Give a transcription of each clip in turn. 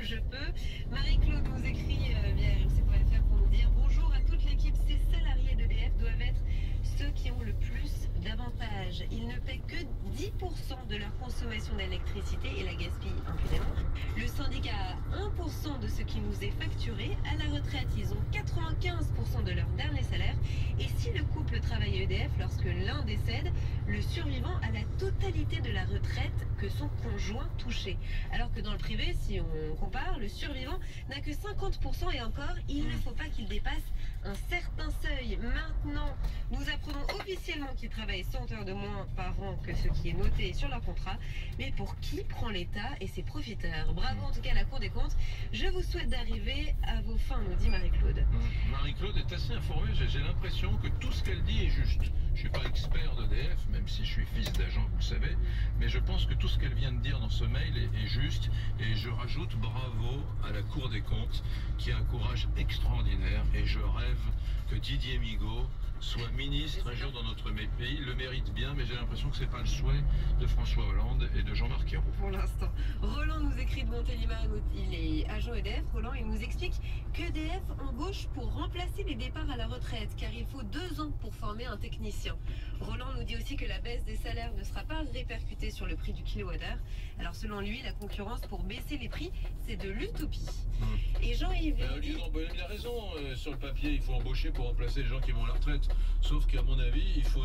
je peux. Marie-Claude nous écrit via rmc.fr pour nous dire bonjour à toute l'équipe. Ces salariés d'EDF doivent être ceux qui ont le plus d'avantages. Ils ne paient que 10% de leur consommation d'électricité et la gaspillent impunément. Le syndicat a 1% de ce qui nous est facturé. À la retraite, ils ont 95% de leur dernier salaire. Et si le couple travaille à EDF, lorsque l'un décède, le survivant a la totalité de la retraite que son conjoint touchait. Alors que dans le privé, si on compare, le survivant n'a que 50% et encore, il ne faut pas qu'il dépasse un certain seuil. Maintenant, nous apprenons officiellement qu'ils travaillent 100 heures de moins par an que ce qui est noté sur leur contrat. Mais pour qui prend l'État et ses profiteurs? Bravo en tout cas à la Cour des comptes. Je vous souhaite d'arriver à vos fins, nous dit Marie-Claude. Marie-Claude est assez informée, j'ai l'impression que tout ce qu'elle dit est juste. Je suis pas expert d'EDF, même si je suis fils d'agent, vous le savez, mais je pense que tout ce qu'elle vient de dire dans ce mail est juste. Et je rajoute bravo à la Cour des comptes, qui a un courage extraordinaire. Et je rêve que Didier Migaud soit ministre un jour dans notre pays. Il le mérite bien, mais j'ai l'impression que c'est pas le souhait de François Hollande et de Jean-Marc Ayrault. Pour l'instant. Roland nous écrit de Montélimar, il est agent EDF. Roland, il nous explique qu'EDF embauche pour remplacer les départs à la retraite, car il faut 2 ans pour former un technicien. Roland nous dit aussi que la baisse des salaires ne sera pas répercutée sur le prix du kilowattheure. Alors selon lui, la concurrence pour baisser les prix, c'est de l'utopie. Et Jean-Yves... il a raison, sur le papier, il faut embaucher pour remplacer les gens qui vont à la retraite. Sauf qu'à mon avis, il faut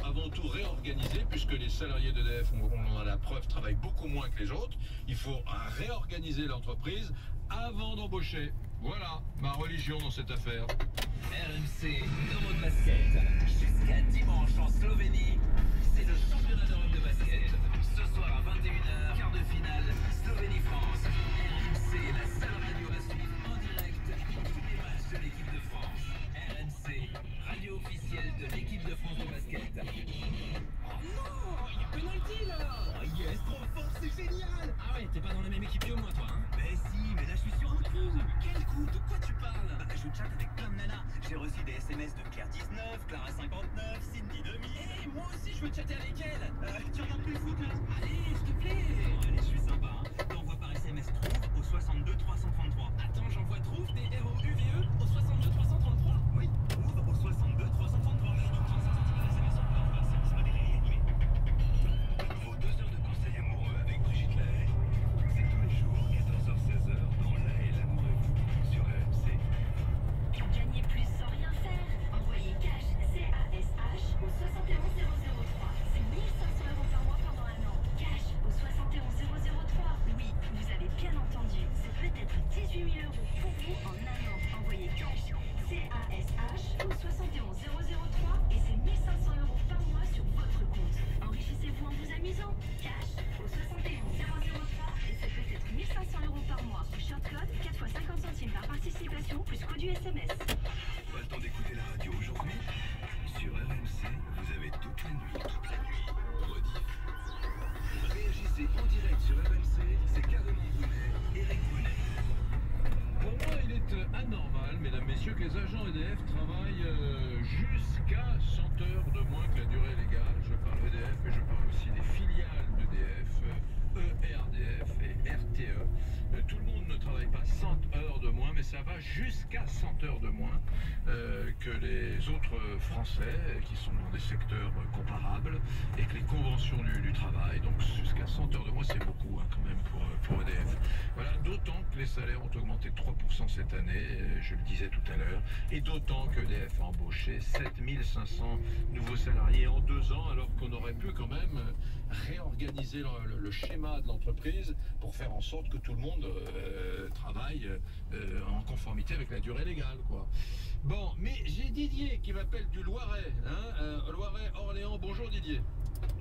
avant tout réorganiser, puisque les salariés d'EDF, on en a la preuve, travaillent beaucoup moins que les autres. Il faut réorganiser l'entreprise avant d'embaucher. Voilà ma religion dans cette affaire. RMC Eurobasket. Jusqu'à dimanche en Slovénie, c'est le championnat d'Europe de basket. Ce soir à 21h, quart de finale, Slovénie-France. RMC, la seule radio à suivre en direct tous les matchs de l'équipe de France. RMC, radio officielle de l'équipe de France de basket. Oh non, il y a penalty là. Oh yes, trop fort, c'est génial. Ah ouais, t'es pas dans la même équipe que moi toi, hein? Mais si, mais là je suis sur un coup. Quel coup? De quoi tu parles? Bah je chatte avec plein de nanas. J'ai reçu des SMS de Claire 19, Clara 59, Cindy 2000. Hey, moi aussi je veux chatter avec elle. Tu regardes plus le foot là? Allez, s'il te plaît. Allez, je suis sympa, hein. T'envoies par SMS trouve au 62 333. Attends, j'envoie trouve des ROUVE au 62 333. Oui, trouve au 62 333. Donc 35 centimes de SMS en plus. C'est pas des réanimés. De nouveau 2 heures de conseils amoureux avec Brigitte Lahaye. C'est tous les jours, 14h-16h, dans Lahaye, l'amour est fou sur RMC. Gagnez plus sans rien faire. Envoyez cash CASH au 71003. C'est 1500 € par mois pendant un an. Cash au 71003. Oui, vous avez bien entendu. C'est peut-être 18 000 € pour vous en un an. Envoyez cash CASH au 71003 et c'est 1500 € par mois sur votre compte. Enrichissez-vous en vous amusant. Cash au 71003 et c'est peut-être 1500 € par mois. Shortcode 4 fois 50 centimes par participation plus code du SMS. Pas le temps d'écouter la radio aujourd'hui? Sur RMC, vous avez toute la nuit, rediff. Réagissez en direct sur RMC, c'est carrément Brunet, Eric Brunet. Pour moi, il est anormal, mesdames, messieurs, que les agents EDF travaillent jusqu'à 100 heures de moins que la durée légale. Je parle EDF, mais je parle aussi des filiales d'EDF, ERDF et RTE. Tout le monde ne travaille pas 100 heures de moins, mais ça va jusqu'à 100 heures de moins que les autres Français qui sont dans des secteurs comparables et que les conventions du travail. Donc jusqu'à 100 heures de moins, c'est beaucoup quand même pour EDF. Voilà, d'autant que les salaires ont augmenté de 3% cette année, je le disais tout à l'heure, et d'autant que EDF a embauché 7500 nouveaux salariés en 2 ans, alors qu'on aurait pu quand même réorganiser le schéma de l'entreprise pour faire en sorte que tout le monde travaille en conformité avec la durée légale, quoi. Bon, mais j'ai Didier qui m'appelle du Loiret, Loiret, Orléans. Bonjour Didier.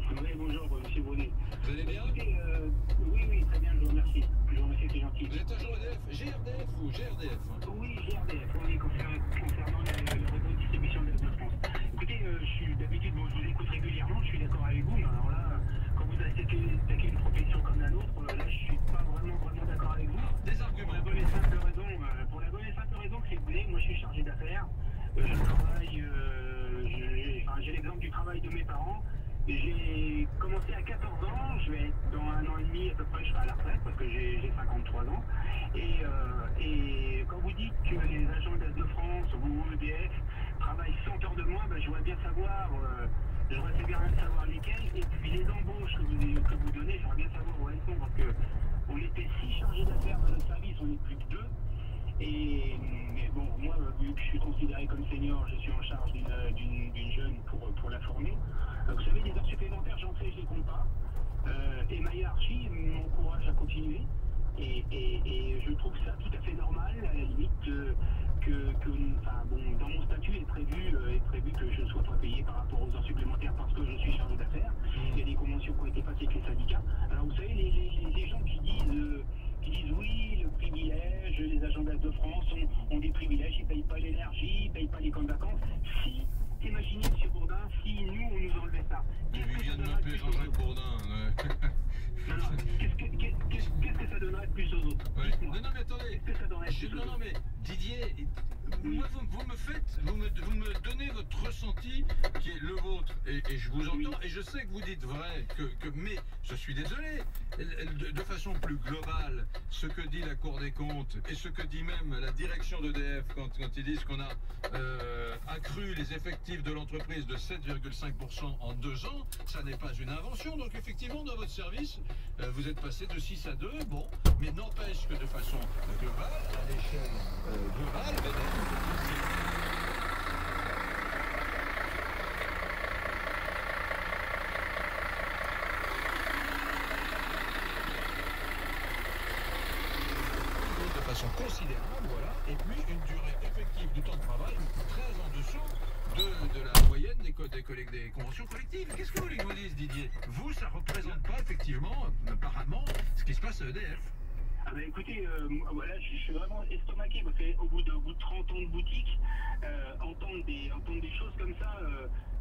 Oui, bonjour, monsieur Brunet. Vous allez bien? Écoutez, oui, très bien, je vous remercie. Je vous remercie, c'est gentil. Vous êtes agent EDF, GRDF ou GRDF? Oui, GRDF, oui, concernant le réseau de distribution de France. Écoutez, je suis d'habitude, bon, je vous écoute régulièrement, je suis d'accord avec vous, mais alors là, quand vous attaquez une profession comme la nôtre, là, je suis pas vraiment d'accord avec vous. Des arguments. Pour la bonne et simple raison que si vous voulez, moi je suis chargé d'affaires, je travaille, j'ai l'exemple du travail de mes parents. J'ai commencé à 14 ans, je vais être dans 1 an et demi à peu près, je serai à la retraite parce que j'ai 53 ans. Et quand vous dites que les agents de de France ou EDF travaillent 100 heures de moins, ben, je voudrais bien savoir lesquels. Et puis les embauches que vous donnez, j'aimerais bien savoir où elles sont parce que on était 6 chargés d'affaires dans notre service, on n'est plus que 2. Mais bon, moi, vu que je suis considéré comme senior, je suis en charge d'une jeune pour la former. Vous savez, des heures supplémentaires, j'en sais, je les compte pas. Et ma hiérarchie m'encourage à continuer. Et je trouve ça tout à fait normal, à la limite, enfin, bon, dans mon statut est prévu que je ne sois pas payé par rapport aux heures supplémentaires parce que je suis chargé d'affaires. Il y a des conventions qui ont été passées avec les syndicats. Alors vous savez, les gens qui disent oui, le privilège, les agents de France ont des privilèges, ils ne payent pas l'énergie, ils ne payent pas les camps de vacances. Si, imaginez, M. Bourdin, si nous, on nous enlevait ça. Il vient de m'appeler Jean-Jacques Bourdin. Non, qu'est-ce que ça donnerait de plus aux autres? Ouais. Non, mais attendez. Qu'est-ce que ça donnerait de plus aux Non, autres? mais Didier, moi, vous me donnez votre ressenti qui est le vôtre, et je vous entends, et je sais que vous dites vrai, mais je suis désolé, de façon plus globale, ce que dit la Cour des comptes, et ce que dit même la direction d'EDF, quand ils disent qu'on a accru les effectifs de l'entreprise de 7,5% en 2 ans, ça n'est pas une invention, donc effectivement, dans votre service, vous êtes passé de 6 à 2, bon, mais n'empêche que de façon globale, à l'échelle globale, de façon considérable, voilà, et puis une durée effective du temps de travail très en dessous de la moyenne des conventions collectives. Qu'est-ce que vous voulez que je vous dise, Didier? Vous, ça représente pas effectivement, apparemment, ce qui se passe à EDF. Ah bah écoutez, voilà, je suis vraiment estomaqué parce qu'au bout de 30 ans de boutique, entendre des choses comme ça,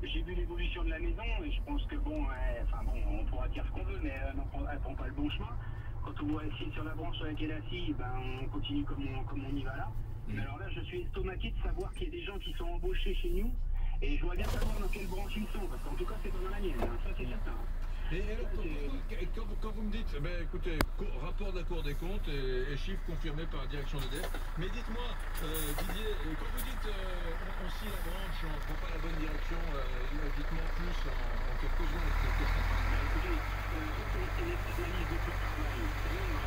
j'ai vu l'évolution de la maison et je pense que bon, on pourra dire ce qu'on veut, mais elle prend pas le bon chemin. Quand on voit assis sur la branche sur laquelle elle est assise, ben, on continue comme on y va là. Mais alors là, je suis estomaqué de savoir qu'il y a des gens qui sont embauchés chez nous et je voudrais bien savoir dans quelle branche ils sont, parce qu'en tout cas, c'est pas dans la mienne, hein, ça c'est certain. Et alors, quand vous me dites, écoutez, rapport de la Cour des comptes et chiffres confirmés par la direction d'EDF, mais dites-moi, Didier, quand vous dites on scie la branche, on ne prend pas la bonne direction, dites-moi plus en quelques secondes. Écoutez, c'est une externalise de tout le travail.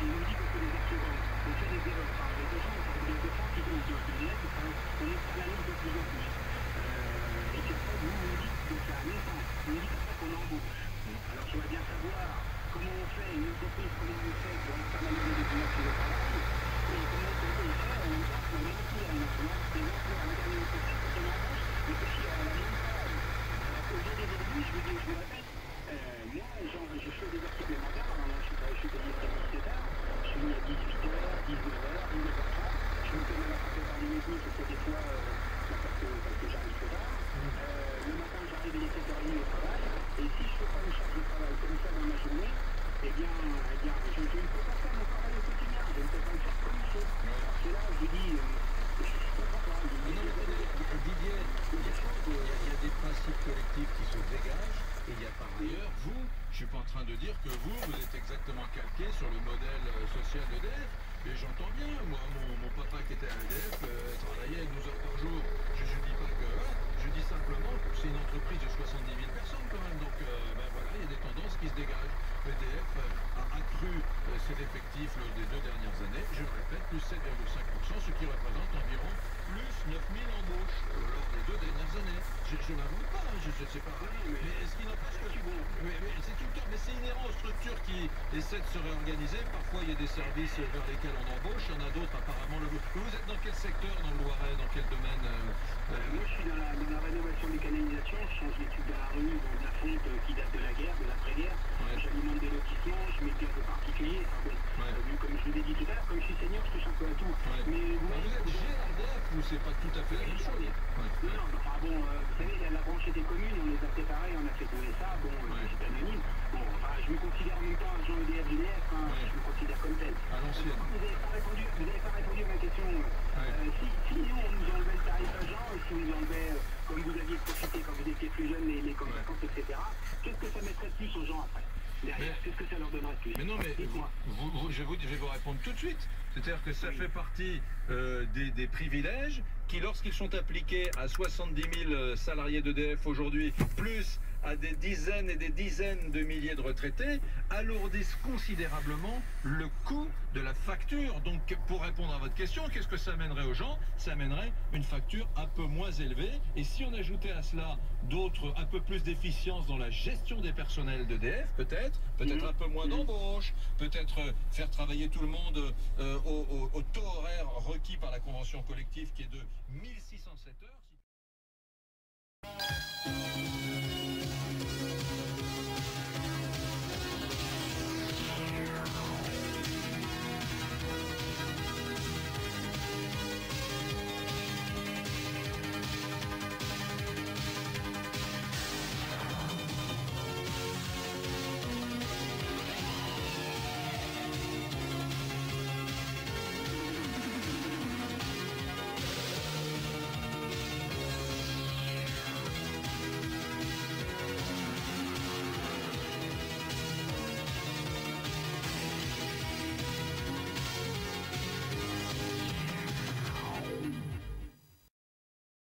On nous dit qu'on fait des assurances, on fait des erreurs. Enfin, les gens, les défenses qui disent de l'élève, on externalise de plus en plus. Et c'est ça, vous nous dites que c'est un essence. Vous nous dites après qu'on embauche. Alors je voudrais bien savoir comment on fait, une entreprise, comment on fait pour externaliser des clients sur le travail, et comment on peut le faire en même temps pour garantir des emplois à l'intérieur de cette personne embauche, mais aussi à la même taille. Alors qu'aujourd'hui, je vous répète, moi, je fais des heures supplémentaires, alors là, je suis payé à 17h, je suis mis à 18h, 19h, 19h30, je me fais même attraper par les métiers, c'est des fois parce que j'arrive trop tard. Le matin, j'arrive à 7h30 au travail, et si je ne fais pas une charge de travail comme ça dans ma journée, eh bien je ne peux pas faire mon travail au quotidien, je ne peux pas le faire comme il faut. C'est là où je dis, je ne comprends pas. Didier, il y a des principes collectifs qui se dégagent, et il y a par ailleurs, vous, je ne suis pas en train de dire que vous êtes exactement calqué sur le modèle social d'EDF, mais j'entends bien, moi, mon papa qui était à EDF travaillait 12 heures par jour, je ne dis pas que... Je dis simplement que c'est une entreprise de 70 000 personnes quand même, donc voilà, il y a des tendances qui se dégagent. EDF a accru ses effectifs lors des 2 dernières années, je le répète, plus 7,5%, ce qui représente environ plus 9 000 embauches lors des 2 dernières années. Je n'avoue pas, je ne sais pas, mais est-ce qu'il n'empêche que... Mais c'est tout le temps, mais c'est inhérent aux structures qui essaient de se réorganiser. Parfois, il y a des services vers lesquels on embauche, il y en a d'autres apparemment. Vous êtes dans quel secteur dans le Loiret, dans quel domaine Moi, je suis dans la rénovation des canalisations, je change les tubes de la rue, de la fonte qui date de la guerre, de l'après-guerre. Ouais. J'alimente des lotissements, je mets de gaz de particuliers. Enfin, bon, Comme je vous ai dit tout à l'heure, comme je suis senior, je touche un peu à tout. Ouais. Mais Vous êtes GRDF ou c'est pas tout à fait la même chose? Non, non, enfin bon, vous savez, la branche était commune, on les a séparés, on a fait tout ça, bon, c'est anonyme. Bon, enfin, je me considère en même temps agent EDF, GDF, hein, je me considère comme tel. À l'ancienne. Vous n'avez pas répondu à ma question. Si nous, on nous enlevait le tarif agent, et si on nous enlevait, comme vous aviez profité quand vous étiez plus jeune, les camps de vacances, etc., qu'est-ce que ça mettrait de plus aux gens après? Derrière, qu'est-ce que ça leur donnerait de plus? Mais non, mais je vais vous répondre tout de suite. C'est-à-dire que ça fait partie des privilèges qui, lorsqu'ils sont appliqués à 70 000 salariés d'EDF aujourd'hui, plus à des dizaines et des dizaines de milliers de retraités, alourdissent considérablement le coût de la facture. Donc, pour répondre à votre question, qu'est-ce que ça amènerait aux gens? Ça amènerait une facture un peu moins élevée. Et si on ajoutait à cela d'autres, un peu plus d'efficience dans la gestion des personnels d'EDF, peut-être un peu moins d'embauche, peut-être faire travailler tout le monde au taux horaire requis par la convention collective qui est de 1607 heures.